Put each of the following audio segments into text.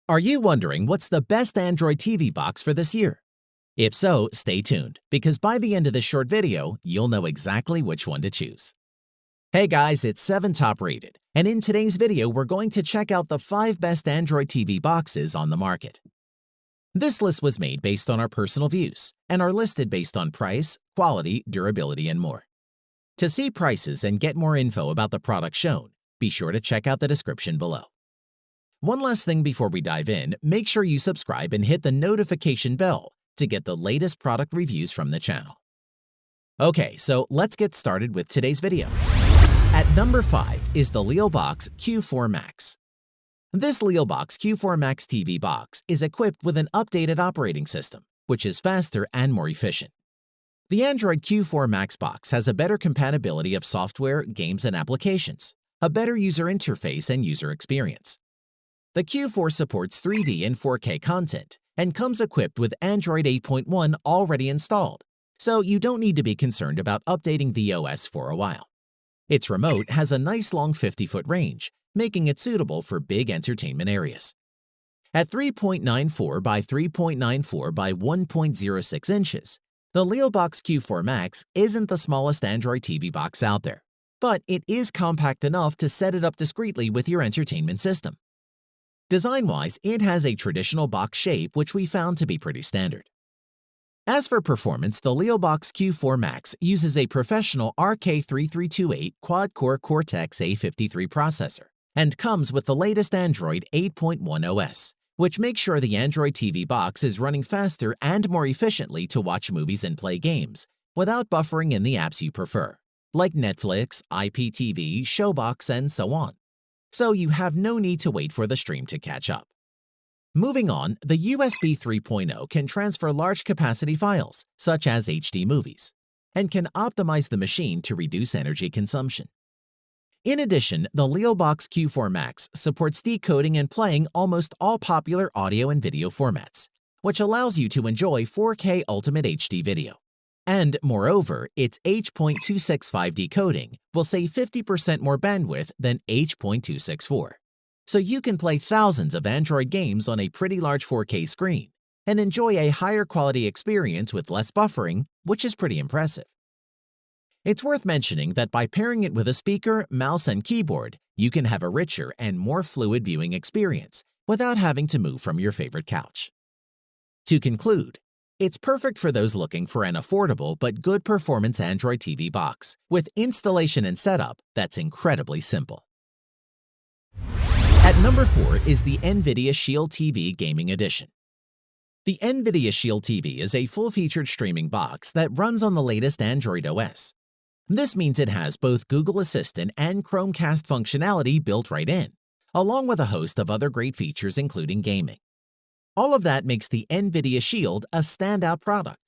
Are you wondering what's the best Android TV box for this year? If so, stay tuned, because by the end of this short video, you'll know exactly which one to choose. Hey guys, it's 7 Top Rated, and in today's video, we're going to check out the 5 best Android TV boxes on the market. This list was made based on our personal views, and are listed based on price, quality, durability, and more. To see prices and get more info about the product shown, be sure to check out the description below. One last thing before we dive in, make sure you subscribe and hit the notification bell to get the latest product reviews from the channel. Okay, so let's get started with today's video. At number 5 is the Leelbox Q4 Max. This Leelbox Q4 Max TV box is equipped with an updated operating system, which is faster and more efficient. The Android Q4 Max box has a better compatibility of software, games, and applications, a better user interface and user experience. The Q4 supports 3D and 4K content and comes equipped with Android 8.1 already installed, so you don't need to be concerned about updating the OS for a while. Its remote has a nice long 50-foot range, making it suitable for big entertainment areas. At 3.94 by 3.94 by 1.06 inches, the Leelbox Q4 Max isn't the smallest Android TV box out there, but it is compact enough to set it up discreetly with your entertainment system. Design-wise, it has a traditional box shape which we found to be pretty standard. As for performance, the Leelbox Q4 Max uses a professional RK3328 quad-core Cortex-A53 processor and comes with the latest Android 8.1 OS, which makes sure the Android TV box is running faster and more efficiently to watch movies and play games without buffering in the apps you prefer, like Netflix, IPTV, Showbox, and so on. So you have no need to wait for the stream to catch up. Moving on, the USB 3.0 can transfer large capacity files, such as HD movies, and can optimize the machine to reduce energy consumption. In addition, the Leelbox Q4 Max supports decoding and playing almost all popular audio and video formats, which allows you to enjoy 4K Ultimate HD video. And moreover, its H.265 decoding will save 50% more bandwidth than H.264. So you can play thousands of Android games on a pretty large 4K screen and enjoy a higher quality experience with less buffering, which is pretty impressive. It's worth mentioning that by pairing it with a speaker, mouse, and keyboard, you can have a richer and more fluid viewing experience without having to move from your favorite couch. To conclude, it's perfect for those looking for an affordable but good performance Android TV box with installation and setup that's incredibly simple. At number 4 is the NVIDIA Shield TV Gaming Edition. The NVIDIA Shield TV is a full-featured streaming box that runs on the latest Android OS. This means it has both Google Assistant and Chromecast functionality built right in, along with a host of other great features including gaming. All of that makes the NVIDIA Shield a standout product.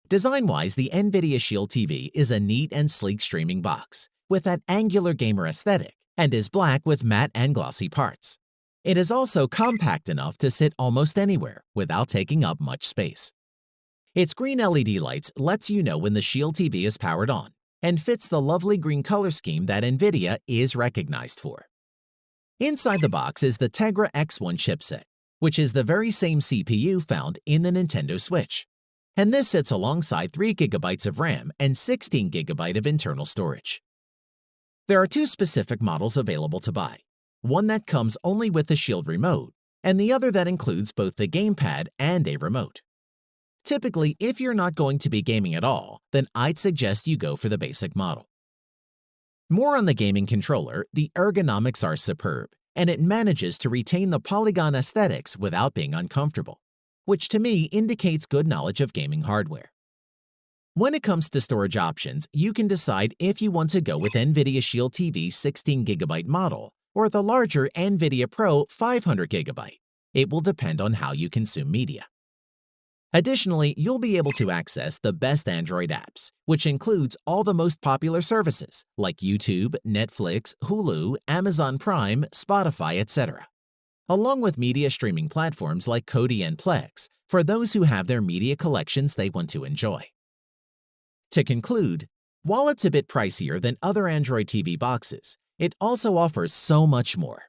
Design-wise, the NVIDIA Shield TV is a neat and sleek streaming box with that angular gamer aesthetic and is black with matte and glossy parts. It is also compact enough to sit almost anywhere without taking up much space. Its green LED lights lets you know when the Shield TV is powered on and fits the lovely green color scheme that NVIDIA is recognized for. Inside the box is the Tegra X1 chipset, which is the very same CPU found in the Nintendo Switch. And this sits alongside 3 GB of RAM and 16 GB of internal storage. There are 2 specific models available to buy, one that comes only with the Shield remote, and the other that includes both the gamepad and a remote. Typically, if you're not going to be gaming at all, then I'd suggest you go for the basic model. More on the gaming controller, the ergonomics are superb, and it manages to retain the polygon aesthetics without being uncomfortable, which to me indicates good knowledge of gaming hardware. When it comes to storage options, you can decide if you want to go with NVIDIA Shield TV 16 GB model or the larger NVIDIA Pro 500 GB. It will depend on how you consume media. Additionally, you'll be able to access the best Android apps, which includes all the most popular services like YouTube, Netflix, Hulu, Amazon Prime, Spotify, etc., along with media streaming platforms like Kodi and Plex for those who have their media collections they want to enjoy. To conclude, while it's a bit pricier than other Android TV boxes, it also offers so much more.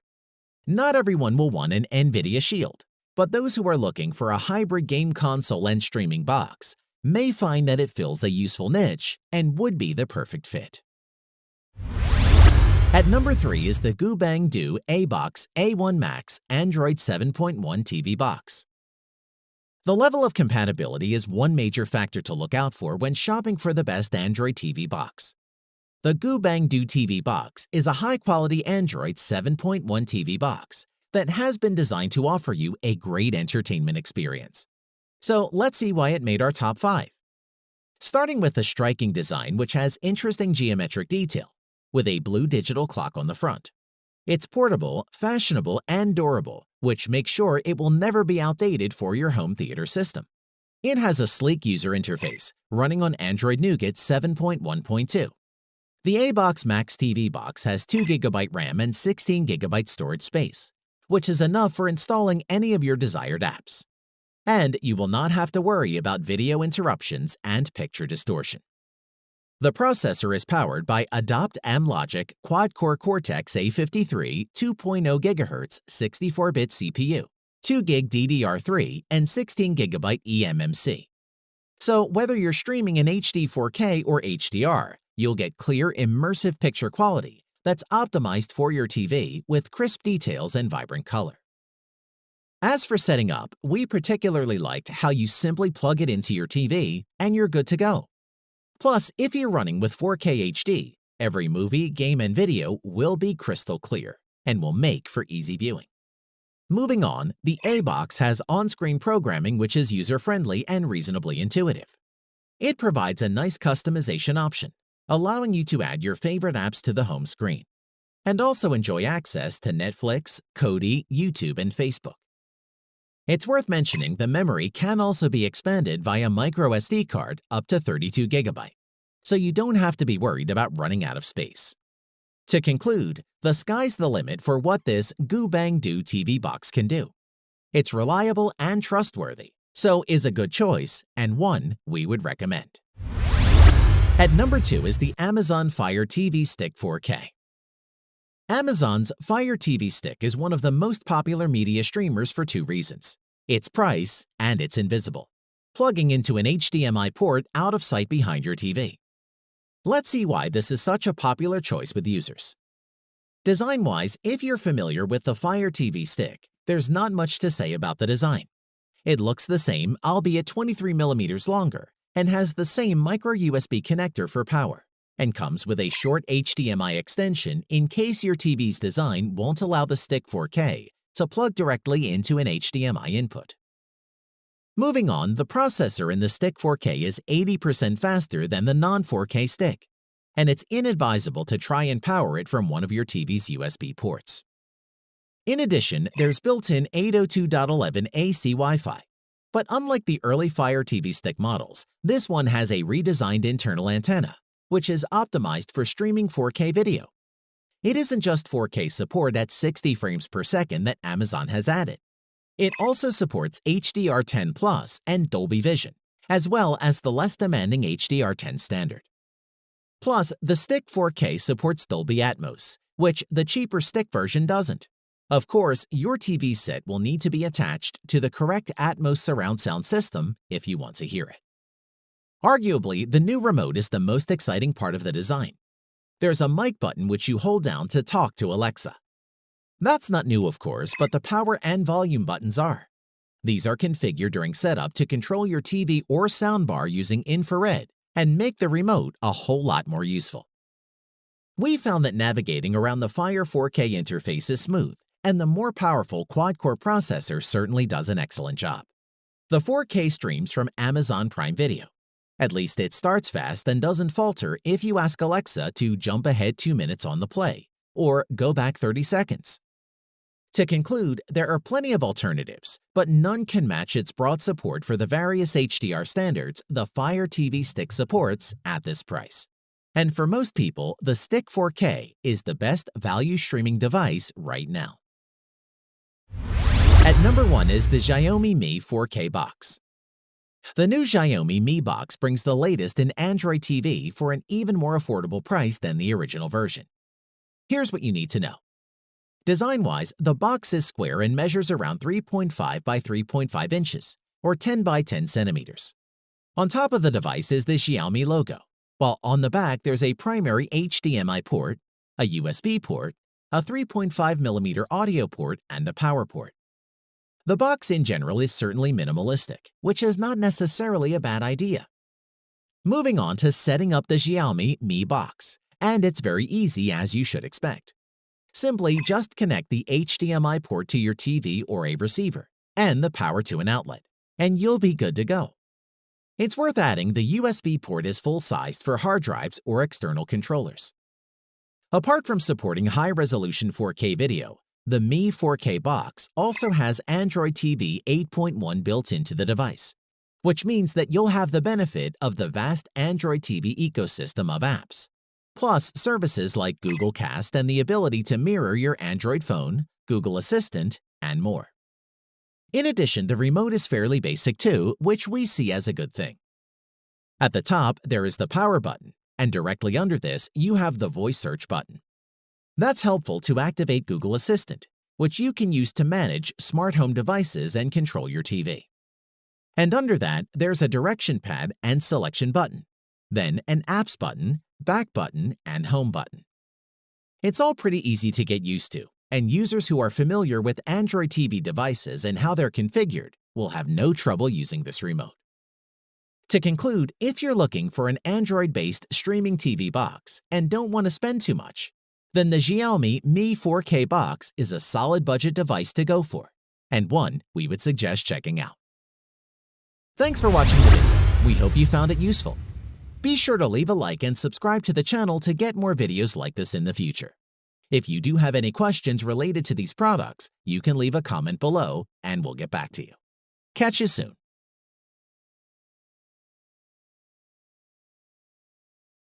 Not everyone will want an NVIDIA Shield, but those who are looking for a hybrid game console and streaming box may find that it fills a useful niche and would be the perfect fit. At number 3 is the GooBang ABOX A1 Max Android 7.1 TV box. The level of compatibility is one major factor to look out for when shopping for the best Android TV box. The GooBang TV box is a high-quality Android 7.1 TV box that has been designed to offer you a great entertainment experience. So let's see why it made our top 5. Starting with a striking design which has interesting geometric detail, with a blue digital clock on the front. It's portable, fashionable, and durable, which makes sure it will never be outdated for your home theater system. It has a sleek user interface running on Android Nougat 7.1.2. The ABOX Max TV box has 2GB RAM and 16GB storage space, which is enough for installing any of your desired apps. And you will not have to worry about video interruptions and picture distortion. The processor is powered by Adopt M-Logic Quad-Core Cortex-A53 2.0 GHz 64-bit CPU, 2GB DDR3, and 16GB eMMC. So whether you're streaming in HD 4K or HDR, you'll get clear, immersive picture quality that's optimized for your TV with crisp details and vibrant color. As for setting up, we particularly liked how you simply plug it into your TV and you're good to go. Plus, if you're running with 4K HD, every movie, game, and video will be crystal clear and will make for easy viewing. Moving on, the ABOX has on-screen programming which is user-friendly and reasonably intuitive. It provides a nice customization option, allowing you to add your favorite apps to the home screen, and also enjoy access to Netflix, Kodi, YouTube, and Facebook. It's worth mentioning the memory can also be expanded via microSD card up to 32GB, so you don't have to be worried about running out of space. To conclude, the sky's the limit for what this GooBang TV box can do. It's reliable and trustworthy, so is a good choice and one we would recommend. At number 2 is the Amazon Fire TV Stick 4K. Amazon's Fire TV Stick is one of the most popular media streamers for 2 reasons: its price and it's invisible, plugging into an HDMI port out of sight behind your TV. Let's see why this is such a popular choice with users. Design-wise, if you're familiar with the Fire TV Stick, there's not much to say about the design. It looks the same, albeit 23mm longer, and has the same micro-USB connector for power, and comes with a short HDMI extension in case your TV's design won't allow the Stick 4K to plug directly into an HDMI input. Moving on, the processor in the Stick 4K is 80% faster than the non-4K Stick, and it's inadvisable to try and power it from one of your TV's USB ports. In addition, there's built-in 802.11 AC Wi-Fi, but unlike the early Fire TV Stick models, this one has a redesigned internal antenna, which is optimized for streaming 4K video. It isn't just 4K support at 60 frames per second that Amazon has added. It also supports HDR10+ and Dolby Vision, as well as the less demanding HDR10 standard. Plus, the Stick 4K supports Dolby Atmos, which the cheaper Stick version doesn't. Of course, your TV set will need to be attached to the correct Atmos surround sound system if you want to hear it. Arguably, the new remote is the most exciting part of the design. There's a mic button which you hold down to talk to Alexa. That's not new, of course, but the power and volume buttons are. These are configured during setup to control your TV or soundbar using infrared and make the remote a whole lot more useful. We found that navigating around the Fire 4K interface is smooth, and the more powerful quad-core processor certainly does an excellent job. The 4K streams from Amazon Prime Video. At least it starts fast and doesn't falter if you ask Alexa to jump ahead 2 minutes on the play, or go back 30 seconds. To conclude, there are plenty of alternatives, but none can match its broad support for the various HDR standards the Fire TV Stick supports at this price. And for most people, the Stick 4K is the best value streaming device right now. At number 1 is the Xiaomi Mi 4K box. The new Xiaomi Mi box brings the latest in Android TV for an even more affordable price than the original version. Here's what you need to know. Design-wise, the box is square and measures around 3.5 by 3.5 inches, or 10 by 10 centimeters. On top of the device is the Xiaomi logo, while on the back there's a primary HDMI port, a USB port, a 3.5mm audio port, and a power port. The box in general is certainly minimalistic, which is not necessarily a bad idea. Moving on to setting up the Xiaomi Mi box, and it's very easy as you should expect. Simply just connect the HDMI port to your TV or a receiver, and the power to an outlet, and you'll be good to go. It's worth adding the USB port is full-sized for hard drives or external controllers. Apart from supporting high-resolution 4K video, the Mi 4K box also has Android TV 8.1 built into the device, which means that you'll have the benefit of the vast Android TV ecosystem of apps, plus services like Google Cast and the ability to mirror your Android phone, Google Assistant, and more. In addition, the remote is fairly basic too, which we see as a good thing. At the top, there is the power button, and directly under this, you have the voice search button. That's helpful to activate Google Assistant, which you can use to manage smart home devices and control your TV. And under that, there's a direction pad and selection button, then an apps button, back button, and home button. It's all pretty easy to get used to, and users who are familiar with Android TV devices and how they're configured will have no trouble using this remote. To conclude, if you're looking for an Android-based streaming TV box and don't want to spend too much, then the Xiaomi Mi 4K box is a solid budget device to go for, and one we would suggest checking out. Thanks for watching the video. We hope you found it useful. Be sure to leave a like and subscribe to the channel to get more videos like this in the future. If you do have any questions related to these products, you can leave a comment below and we'll get back to you. Catch you soon.